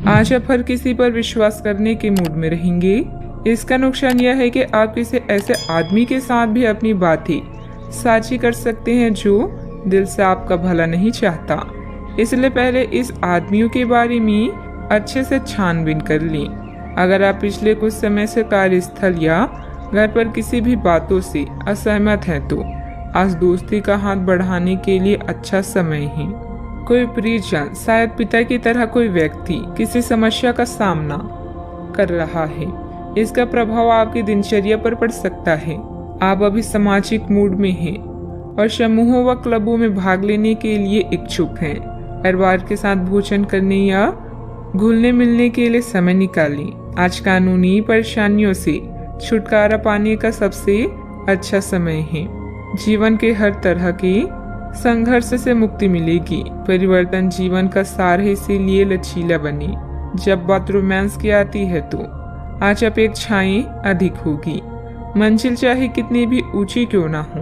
आज आप हर किसी पर विश्वास करने के मूड में रहेंगे। इसका नुकसान यह है कि आप किसी ऐसे आदमी के साथ भी अपनी बातें साझी कर सकते हैं जो दिल से आपका भला नहीं चाहता। इसलिए पहले इस आदमियों के बारे में अच्छे से छानबीन कर लें। अगर आप पिछले कुछ समय से कार्यस्थल या घर पर किसी भी बातों से असहमत हैं तो आज दोस्ती का हाथ बढ़ाने के लिए अच्छा समय है। कोई परिजन, शायद पिता की तरह कोई व्यक्ति किसी समस्या का सामना कर रहा है। इसका प्रभाव आपकी दिनचर्या पर पड़ सकता है। आप अभी सामाजिक मूड में हैं और समूहों व क्लबों में भाग लेने के लिए इच्छुक हैं। परिवार के साथ भोजन करने या घुलने मिलने के लिए समय निकालें। आज कानूनी परेशानियों से छुटकारा पाने का सबसे अच्छा समय है। जीवन के हर तरह के संघर्ष से मुक्ति मिलेगी। परिवर्तन जीवन का सार है, इसीलिए लचीला बने। जब बात रोमांस की आती है तो आज अपेक्षाएं अधिक होगी। मंजिल चाहे कितनी भी ऊंची क्यों ना हो,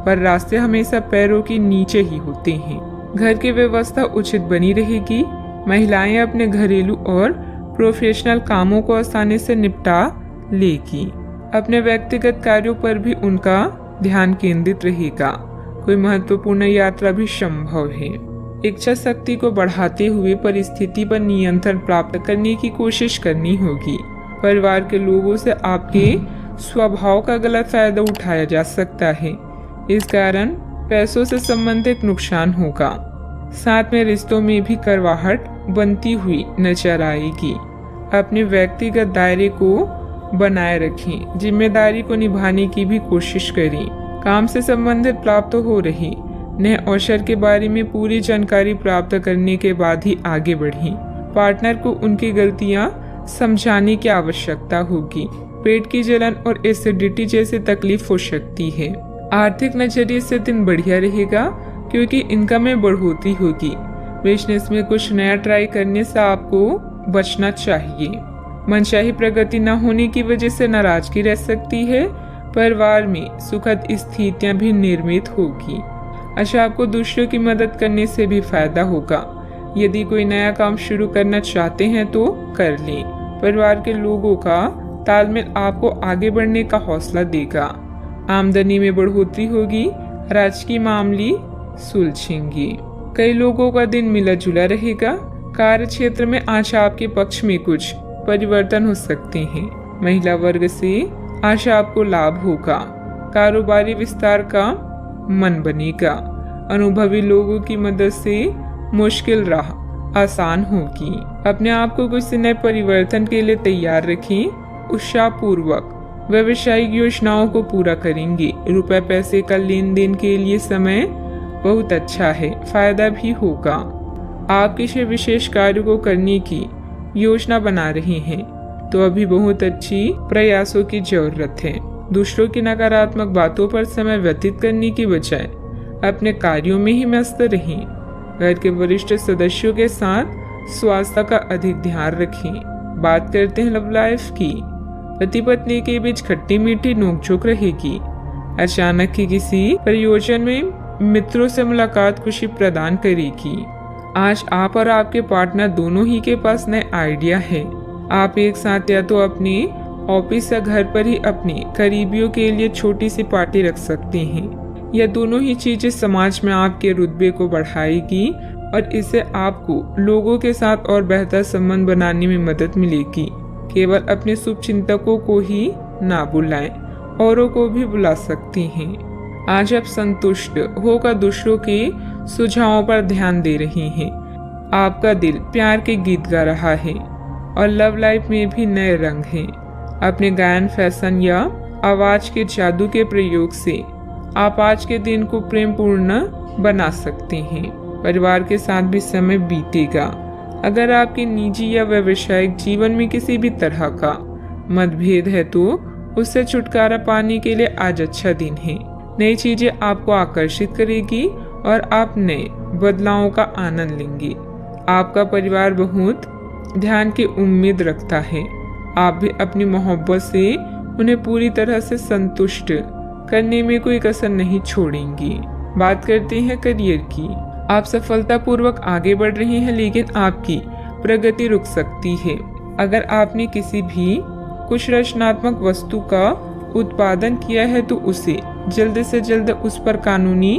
पर रास्ते हमेशा पैरों के नीचे ही होते हैं। घर की व्यवस्था उचित बनी रहेगी। महिलाएं अपने घरेलू और प्रोफेशनल कामों को आसानी से निपटा लेगी। अपने व्यक्तिगत कार्यों पर भी उनका ध्यान केंद्रित रहेगा। कोई महत्वपूर्ण यात्रा भी संभव है। इच्छा शक्ति को बढ़ाते हुए परिस्थिति पर नियंत्रण प्राप्त करने की कोशिश करनी होगी। परिवार के लोगों से आपके स्वभाव का गलत फायदा उठाया जा सकता है। इस कारण पैसों से संबंधित नुकसान होगा। साथ में रिश्तों में भी कड़वाहट बनती हुई नजर आएगी। अपने व्यक्तिगत दायरे को बनाए रखें। जिम्मेदारी को निभाने की भी कोशिश करें। काम से संबंधित प्राप्त हो रही नए अवसर के बारे में पूरी जानकारी प्राप्त करने के बाद ही आगे बढ़ें। पार्टनर को उनकी गलतियां समझाने की आवश्यकता होगी। पेट की जलन और एसिडिटी जैसी तकलीफ हो सकती है। आर्थिक नजरिए से दिन बढ़िया रहेगा क्योंकि इनकम में बढ़ोतरी होगी। बिजनेस में कुछ नया ट्राई करने से आपको बचना चाहिए। मनचाही प्रगति न होने की वजह से नाराजगी रह सकती है। परिवार में सुखद स्थितियां भी निर्मित होगी। अच्छा, आपको दूसरों की मदद करने से भी फायदा होगा। यदि कोई नया काम शुरू करना चाहते हैं तो कर लें। परिवार के लोगों का तालमेल आपको आगे बढ़ने का हौसला देगा। आमदनी में बढ़ोतरी होगी। राजकीय मामले सुलझेंगे। कई लोगों का दिन मिला जुला रहेगा। कार्य क्षेत्र में आज आपके पक्ष में कुछ परिवर्तन हो सकते हैं। महिला वर्ग से आज आपको लाभ होगा। कारोबारी विस्तार का मन बनेगा। अनुभवी लोगों की मदद से मुश्किल राह आसान होगी। अपने आप को कुछ नए परिवर्तन के लिए तैयार रखें। उत्साहपूर्वक व्यावसायिक योजनाओं को पूरा करेंगे। रुपए पैसे का लेन देन के लिए समय बहुत अच्छा है। फायदा भी होगा। आप किसी विशेष कार्य को करने की योजना बना रहे हैं तो अभी बहुत अच्छी प्रयासों की जरूरत है। दूसरों की नकारात्मक बातों पर समय व्यतीत करने की बजाय अपने कार्यों में ही मस्त रहें। घर के वरिष्ठ सदस्यों के साथ स्वास्थ्य का अधिक ध्यान रखें। बात करते हैं लव लाइफ की। पति पत्नी के बीच खट्टी मीठी नोकझोंक रहेगी। अचानक ही किसी प्रयोजन में मित्रों से मुलाकात खुशी प्रदान करेगी। आज आप और आपके पार्टनर दोनों ही के पास नए आइडिया है। आप एक साथ या तो अपने ऑफिस या घर पर ही अपने करीबियों के लिए छोटी सी पार्टी रख सकते हैं। यह दोनों ही चीजें समाज में आपके रुतबे को बढ़ाएगी और इससे आपको लोगों के साथ और बेहतर संबंध बनाने में मदद मिलेगी। केवल अपने शुभ चिंतकों को ही ना बुलाएं, औरों को भी बुला सकते हैं। आज आप संतुष्ट होकर दूसरों के सुझावों पर ध्यान दे रहे हैं। आपका दिल प्यार के गीत गा रहा है और लव लाइफ में भी नए रंग हैं। अपने गायन, फैशन या आवाज के जादू के प्रयोग से आप आज के दिन को प्रेमपूर्ण बना सकते हैं। परिवार के साथ भी समय बीतेगा। अगर आपके निजी या व्यावसायिक जीवन में किसी भी तरह का मतभेद है तो उससे छुटकारा पाने के लिए आज अच्छा दिन है। नई चीजें आपको आकर्षित करेगी और आप नए बदलावों का आनंद लेंगे। आपका परिवार बहुत ध्यान की उम्मीद रखता है। आप भी अपनी मोहब्बत से उन्हें पूरी तरह से संतुष्ट करने में कोई कसर नहीं छोड़ेंगी। बात करते हैं करियर की। आप सफलतापूर्वक आगे बढ़ रहे हैं, लेकिन आपकी प्रगति रुक सकती है। अगर आपने किसी भी कुछ रचनात्मक वस्तु का उत्पादन किया है तो उसे जल्द से जल्द उस पर कानूनी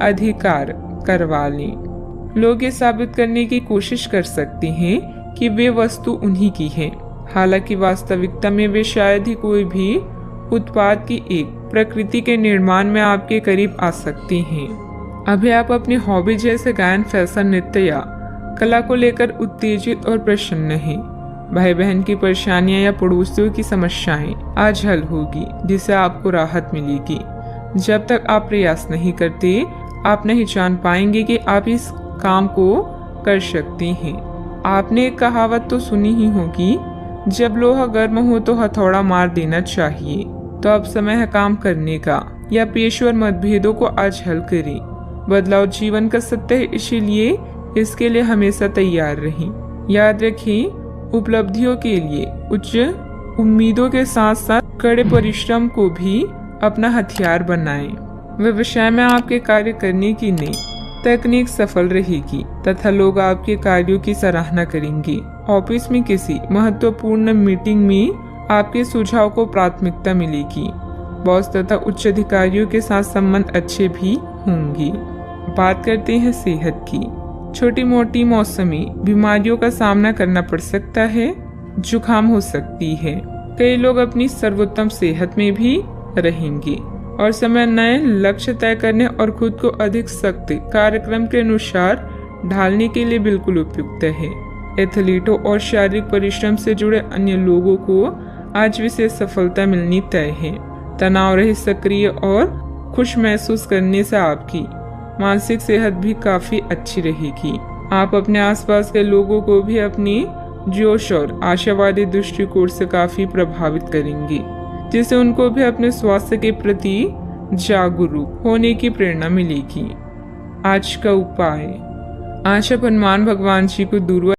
अधिकार करवा लें। लोग ये साबित करने की कोशिश कर सकते हैं कि वे वस्तु उन्हीं की है, हालांकि वास्तविकता में वे शायद ही कोई भी उत्पाद की एक प्रकृति के निर्माण में आपके करीब आ सकते हैं। अभी आप अपनी हॉबी जैसे गायन, फैशन, नृत्य या कला को लेकर उत्तेजित और प्रसन्न हैं। भाई बहन की परेशानियां या पड़ोसियों की समस्याएं आज हल होगी, जिससे आपको राहत मिलेगी। जब तक आप प्रयास नहीं करते, आप नहीं जान पाएंगे कि आप इस काम को कर सकते हैं। आपने एक कहावत तो सुनी ही होगी, जब लोहा गर्म हो तो हथौड़ा मार देना चाहिए। तो अब समय है काम करने का, या पेशेवर मतभेदों को आज हल करें। बदलाव जीवन का सत्य है, इसीलिए इसके लिए हमेशा तैयार रहें। याद रखें, उपलब्धियों के लिए उच्च उम्मीदों के साथ साथ कड़े परिश्रम को भी अपना हथियार बनाएं। व्यवसाय में आपके कार्य करने की नई तकनीक सफल रहेगी तथा लोग आपके कार्यों की सराहना करेंगे। ऑफिस में किसी महत्वपूर्ण मीटिंग में आपके सुझाव को प्राथमिकता मिलेगी। बॉस तथा उच्च अधिकारियों के साथ संबंध अच्छे भी होंगे। बात करते हैं सेहत की। छोटी मोटी मौसमी बीमारियों का सामना करना पड़ सकता है, जुकाम हो सकती है। कई लोग अपनी सर्वोत्तम सेहत में भी रहेंगे और समय नए लक्ष्य तय करने और खुद को अधिक सख्त कार्यक्रम के अनुसार ढालने के लिए बिल्कुल उपयुक्त है। एथलीटों और शारीरिक परिश्रम से जुड़े अन्य लोगों को आज विशेष सफलता मिलनी तय है। तनाव रहित, सक्रिय और खुश महसूस करने से आपकी मानसिक सेहत भी काफी अच्छी रहेगी। आप अपने आसपास के लोगों को भी अपनी जोश और आशावादी दृष्टिकोण से काफी प्रभावित करेंगे, जिससे उनको भी अपने स्वास्थ्य के प्रति जागरूक होने की प्रेरणा मिलेगी। आज का उपाय, आज आप हनुमान भगवान जी को दूर्वा